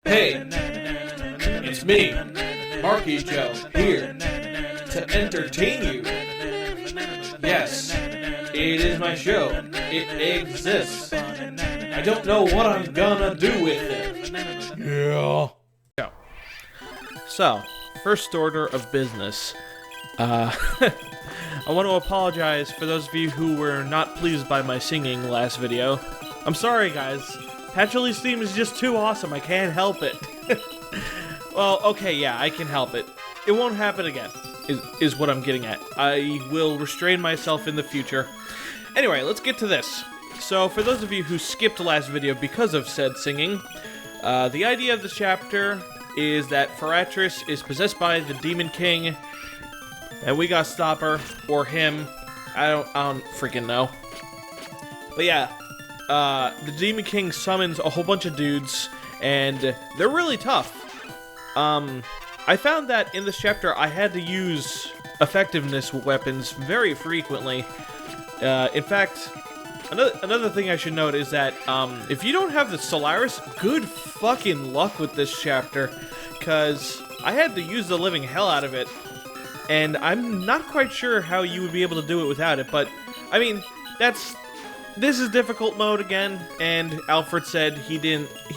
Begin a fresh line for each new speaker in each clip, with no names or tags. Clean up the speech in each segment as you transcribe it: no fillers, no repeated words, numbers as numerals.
Hey, it's me, Marky Joe, here to entertain you. Yes, it is my show. It exists. I don't know what I'm gonna do with it.
Yeah. So, first order of business. I want to apologize for those of you who were not pleased by my singing last video. I'm sorry, guys. Patchoul's theme is just too awesome. I can't help it. Well, okay, yeah, I can help it. It won't happen again, is what I'm getting at. I will restrain myself in the future. Anyway, let's get to this. So, for those of you who skipped the last video because of said singing, the idea of the chapter is that Feratris is possessed by the Demon King, and we gotta stop her, or him. I don't freaking know. But yeah, the Demon King summons a whole bunch of dudes, and they're really tough. I found that in this chapter I had to use effectiveness weapons very frequently. In fact, another thing I should note is that if you don't have the Solaris, good fucking luck with this chapter, because I had to use the living hell out of it, and I'm not quite sure how you would be able to do it without it, but, I mean, this is difficult mode again, and Alfred said he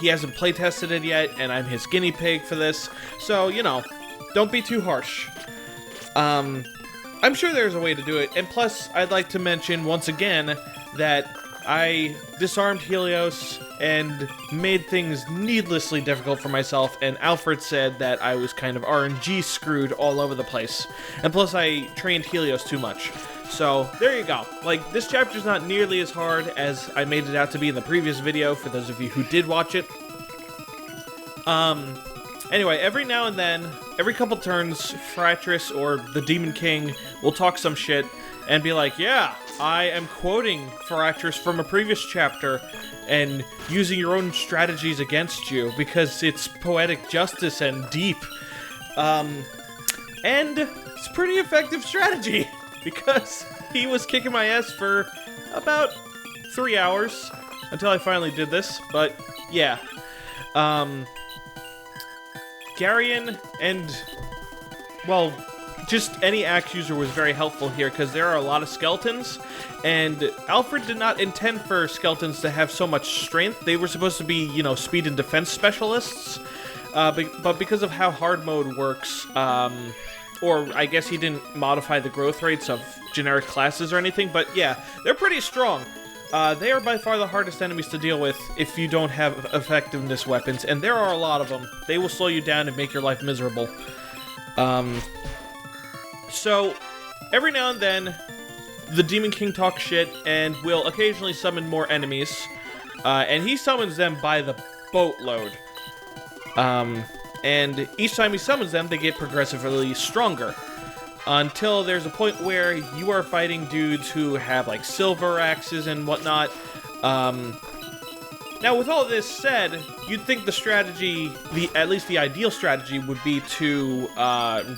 hasn't playtested it yet, and I'm his guinea pig for this, so, you know, don't be too harsh. I'm sure there's a way to do it, and plus, I'd like to mention, once again, that I disarmed Helios and made things needlessly difficult for myself, and Alfred said that I was kind of RNG screwed all over the place. And plus, I trained Helios too much. So, there you go. Like, this chapter's not nearly as hard as I made it out to be in the previous video, for those of you who did watch it. Anyway, every now and then, every couple turns, Feratris or the Demon King will talk some shit and be like, yeah, I am quoting Feratris from a previous chapter and using your own strategies against you because it's poetic justice and deep. And it's a pretty effective strategy because he was kicking my ass for about 3 hours until I finally did this, but yeah. Garion and, well, just any axe user was very helpful here because there are a lot of skeletons, and Alfred did not intend for skeletons to have so much strength. They were supposed to be, you know, speed and defense specialists, but because of how hard mode works, or I guess he didn't modify the growth rates of generic classes or anything, but yeah, they're pretty strong. They are by far the hardest enemies to deal with if you don't have effectiveness weapons, and there are a lot of them. They will slow you down and make your life miserable. So, every now and then, the Demon King talks shit and will occasionally summon more enemies, and he summons them by the boatload. And each time he summons them, they get progressively stronger. Until there's a point where you are fighting dudes who have, like, silver axes and whatnot. Now, with all this said, you'd think the strategy, at least the ideal strategy, would be to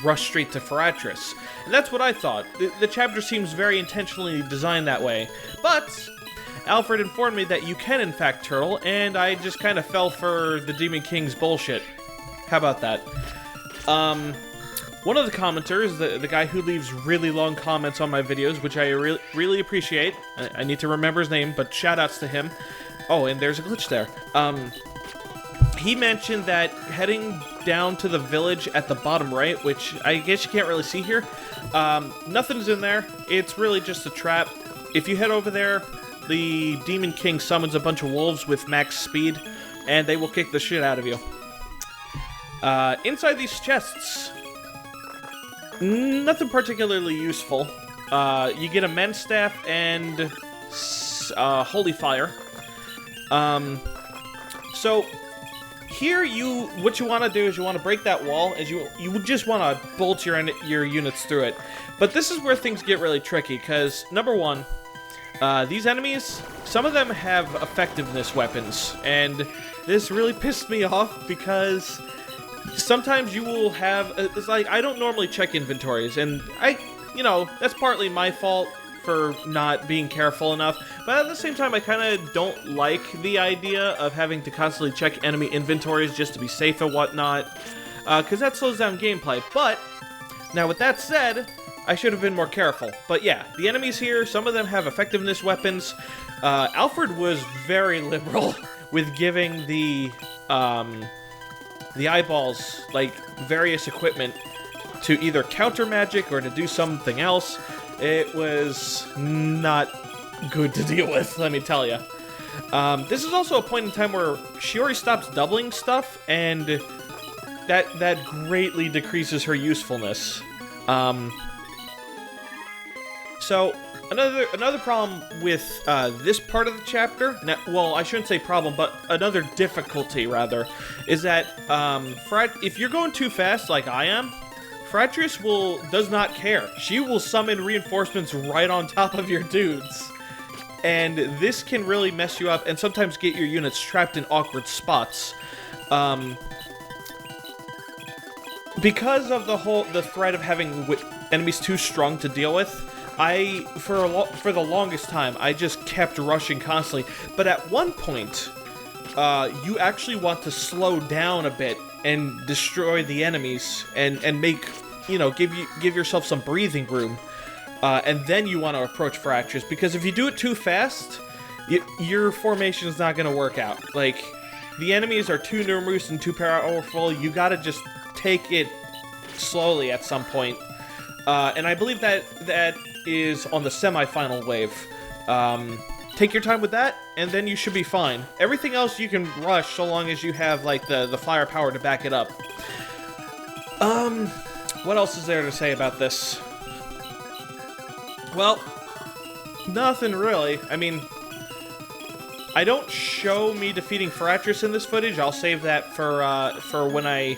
rush straight to Feratris. And that's what I thought. The chapter seems very intentionally designed that way. But Alfred informed me that you can, in fact, turtle, and I just kind of fell for the Demon King's bullshit. How about that? One of the commenters, the guy who leaves really long comments on my videos, which I really appreciate. I need to remember his name, but shoutouts to him. Oh, and there's a glitch there. He mentioned that heading down to the village at the bottom right, which I guess you can't really see here, nothing's in there. It's really just a trap. If you head over there, the Demon King summons a bunch of wolves with max speed, and they will kick the shit out of you. Inside these chests, nothing particularly useful. You get a men's staff and holy fire. So here what you want to do is you want to break that wall, as you would just want to bolt your units through it. But this is where things get really tricky, because number one, these enemies, some of them have effectiveness weapons, and this really pissed me off because sometimes you will have, it's like, I don't normally check inventories, and that's partly my fault for not being careful enough, but at the same time, I kind of don't like the idea of having to constantly check enemy inventories just to be safe and whatnot, because that slows down gameplay. But now with that said, I should have been more careful. But yeah, the enemies here, some of them have effectiveness weapons. Alfred was very liberal with giving the eyeballs, like, various equipment to either counter magic or to do something else. It was not good to deal with, let me tell you. This is also a point in time where Shiori stops doubling stuff, and that greatly decreases her usefulness. So, another problem with this part of the chapter, well, I shouldn't say problem, but another difficulty, rather, is that if you're going too fast like I am, Fratress does not care. She will summon reinforcements right on top of your dudes. And this can really mess you up and sometimes get your units trapped in awkward spots. Because of the threat of having enemies too strong to deal with, for the longest time, I just kept rushing constantly. But at one point, you actually want to slow down a bit and destroy the enemies and make, give yourself some breathing room. And then you want to approach Fratress, because if you do it too fast, your formation is not going to work out. Like, the enemies are too numerous and too powerful. You got to just take it slowly at some point. And I believe that is on the semi-final wave. Take your time with that, and then you should be fine. Everything else you can rush so long as you have, like, the firepower to back it up. What else is there to say about this? Well, nothing really. I mean, I don't show me defeating Fratress in this footage. I'll save that for when I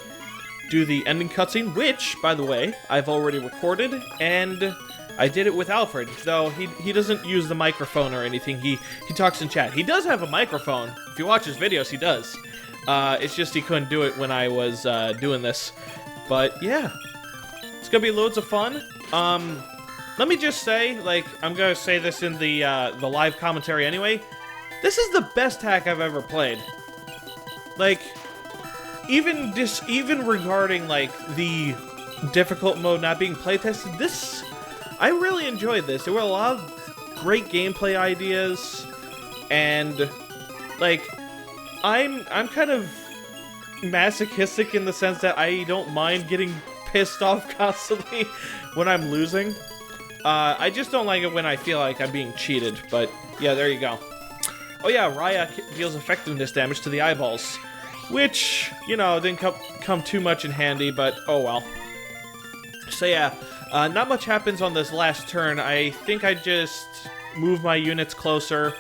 do the ending cutscene, which, by the way, I've already recorded, and I did it with Alfred, though he doesn't use the microphone or anything. He talks in chat. He does have a microphone. If you watch his videos, he does. It's just he couldn't do it when I was doing this. But yeah, it's gonna be loads of fun. Let me just say, like, I'm gonna say this in the live commentary anyway. This is the best hack I've ever played. Like, even regarding, like, the difficult mode not being playtested, I really enjoyed this. There were a lot of great gameplay ideas, and, like, I'm kind of masochistic in the sense that I don't mind getting pissed off constantly when I'm losing. I just don't like it when I feel like I'm being cheated, but yeah, there you go. Oh yeah, Raya deals effectiveness damage to the eyeballs, which, didn't come too much in handy, but oh well. So yeah, not much happens on this last turn. I think I just move my units closer,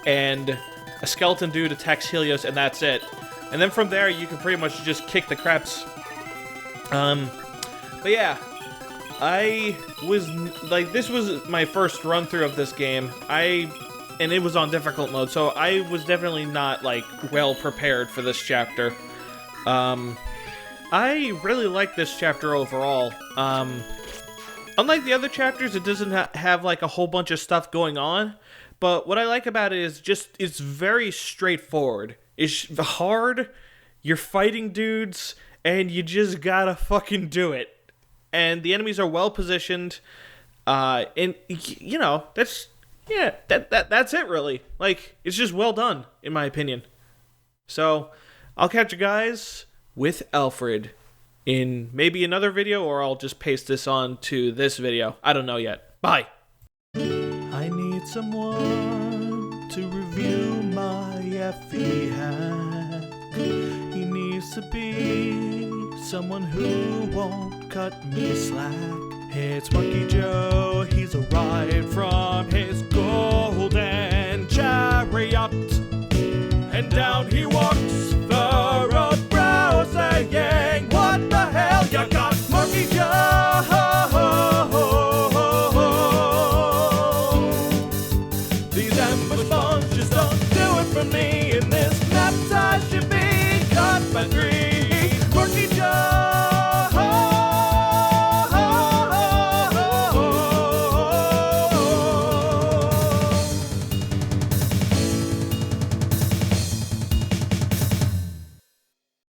and a skeleton dude attacks Helios, and that's it. And then from there, you can pretty much just kick the craps. But yeah, this was my first run-through of this game. And it was on difficult mode, so I was definitely not, like, well prepared for this chapter. I really like this chapter overall. Unlike the other chapters, it doesn't have, like, a whole bunch of stuff going on, but what I like about it is just, it's very straightforward. It's hard, you're fighting dudes, and you just gotta fucking do it. And the enemies are well positioned, and, that's... Yeah, that's it, really. Like, it's just well done, in my opinion. So, I'll catch you guys with Alfred in maybe another video, or I'll just paste this on to this video. I don't know yet. Bye! I need someone to review my FE hack. He needs to be someone who won't cut me slack. It's Monkey Joe, he's arrived from his golden chariot, and down he walks the road brow, saying, what the hell you got, Monkey Joe? These ambush bombs just don't do it for me. In this map I should be caught by 3